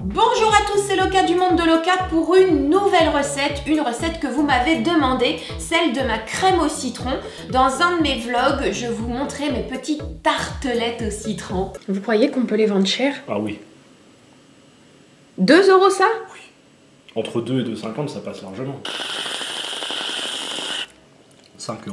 Bonjour à tous, c'est Loka du monde de Loka pour une nouvelle recette, une recette que vous m'avez demandé, celle de ma crème au citron. Dans un de mes vlogs, je vous montrais mes petites tartelettes au citron. Vous croyez qu'on peut les vendre cher? Ah oui. 2 € ça? Oui. Entre 2 et 2,50 ça passe largement. 5 €.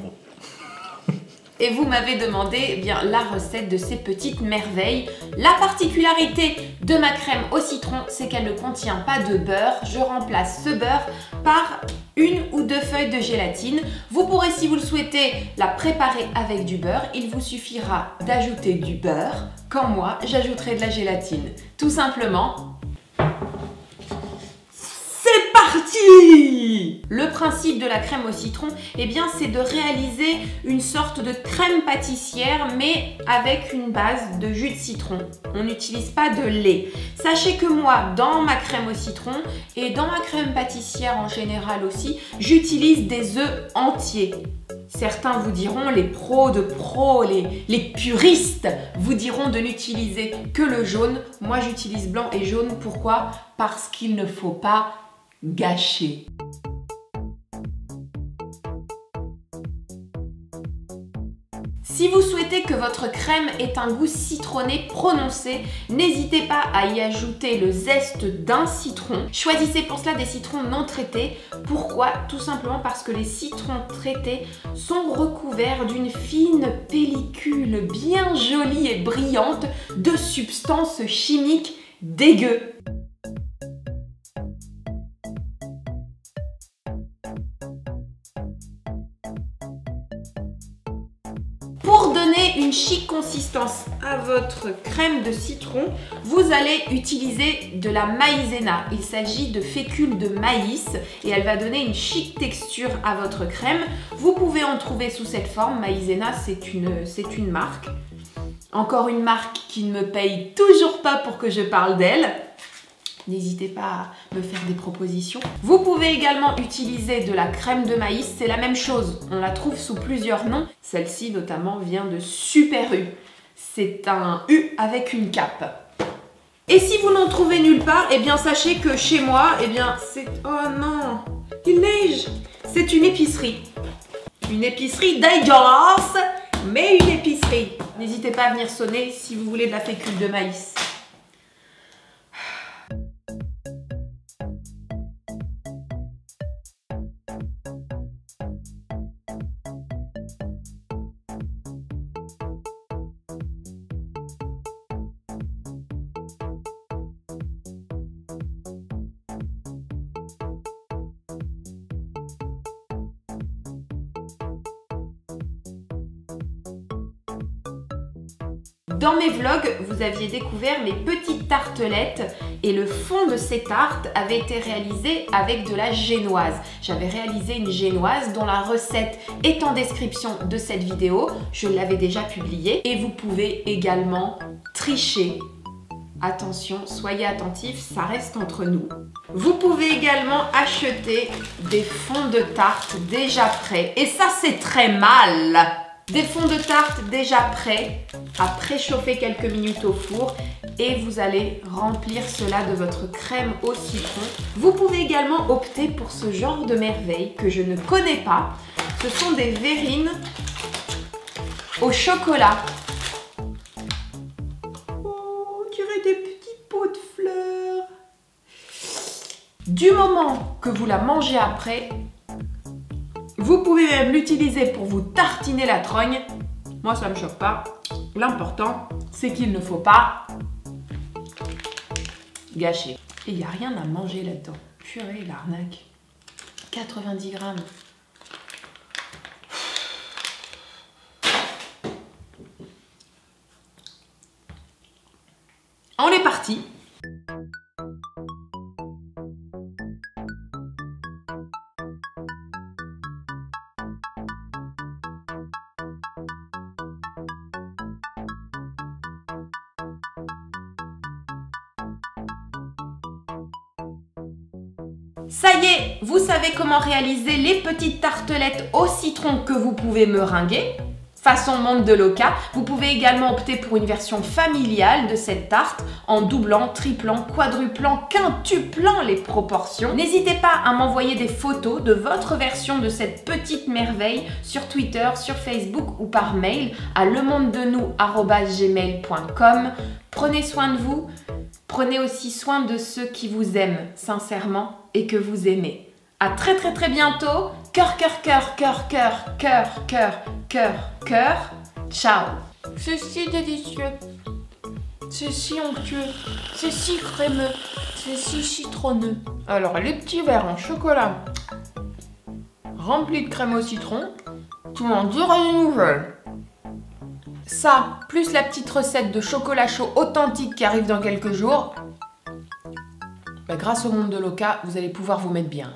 Et vous m'avez demandé eh bien, la recette de ces petites merveilles. La particularité de ma crème au citron, c'est qu'elle ne contient pas de beurre. Je remplace ce beurre par 1 ou 2 feuilles de gélatine. Vous pourrez, si vous le souhaitez, la préparer avec du beurre. Il vous suffira d'ajouter du beurre, quand moi, j'ajouterai de la gélatine. Tout simplement. C'est parti! Le principe de la crème au citron, eh bien, c'est de réaliser une sorte de crème pâtissière, mais avec une base de jus de citron. On n'utilise pas de lait. Sachez que moi, dans ma crème au citron et dans ma crème pâtissière en général aussi, j'utilise des œufs entiers. Certains vous diront, les pros de pros, les puristes vous diront de n'utiliser que le jaune. Moi, j'utilise blanc et jaune. Pourquoi? Parce qu'il ne faut pas gâcher. Si vous souhaitez que votre crème ait un goût citronné prononcé, n'hésitez pas à y ajouter le zeste d'un citron. Choisissez pour cela des citrons non traités. Pourquoi? Tout simplement parce que les citrons traités sont recouverts d'une fine pellicule bien jolie et brillante de substances chimiques dégueu. Pour donner une chic consistance à votre crème de citron, vous allez utiliser de la maïzena. Il s'agit de fécule de maïs et elle va donner une chic texture à votre crème. Vous pouvez en trouver sous cette forme. Maïzena, c'est une marque. Encore une marque qui ne me paye toujours pas pour que je parle d'elle. N'hésitez pas à me faire des propositions. Vous pouvez également utiliser de la crème de maïs, c'est la même chose. On la trouve sous plusieurs noms. Celle-ci notamment vient de Super U. C'est un U avec une cape. Et si vous n'en trouvez nulle part, eh bien sachez que chez moi, eh bien c'est... Oh non, il neige. C'est une épicerie. Une épicerie dégueulasse, mais une épicerie. N'hésitez pas à venir sonner si vous voulez de la fécule de maïs. Dans mes vlogs, vous aviez découvert mes petites tartelettes et le fond de ces tartes avait été réalisé avec de la génoise. J'avais réalisé une génoise dont la recette est en description de cette vidéo. Je l'avais déjà publiée et vous pouvez également tricher. Attention, soyez attentifs, ça reste entre nous. Vous pouvez également acheter des fonds de tarte déjà prêts et ça c'est très mal. Des fonds de tarte déjà prêts à préchauffer quelques minutes au four et vous allez remplir cela de votre crème au citron. Vous pouvez également opter pour ce genre de merveille que je ne connais pas. Ce sont des verrines au chocolat. Oh, on dirait des petits pots de fleurs. Du moment que vous la mangez après, vous pouvez même l'utiliser pour vous tartiner la trogne. Moi, ça ne me choque pas. L'important, c'est qu'il ne faut pas gâcher. Et il n'y a rien à manger là-dedans. Purée, l'arnaque. 90 grammes. On est parti. Ça y est, vous savez comment réaliser les petites tartelettes au citron que vous pouvez meringuer. façon monde de l'Oca. Vous pouvez également opter pour une version familiale de cette tarte en doublant, triplant, quadruplant, quintuplant les proportions. N'hésitez pas à m'envoyer des photos de votre version de cette petite merveille sur Twitter, sur Facebook ou par mail à lemondedenou@gmail.com. Prenez soin de vous, prenez aussi soin de ceux qui vous aiment sincèrement et que vous aimez. À très bientôt. Cœur, cœur, cœur, cœur, cœur, cœur, cœur, cœur, cœur. Ciao. C'est si délicieux. C'est si onctueux. C'est si crémeux. C'est si citronneux. Alors, les petits verres en chocolat remplis de crème au citron, tu m'en diras des nouvelles. Ça, plus la petite recette de chocolat chaud authentique qui arrive dans quelques jours, grâce au monde de l'Oca, vous allez pouvoir vous mettre bien.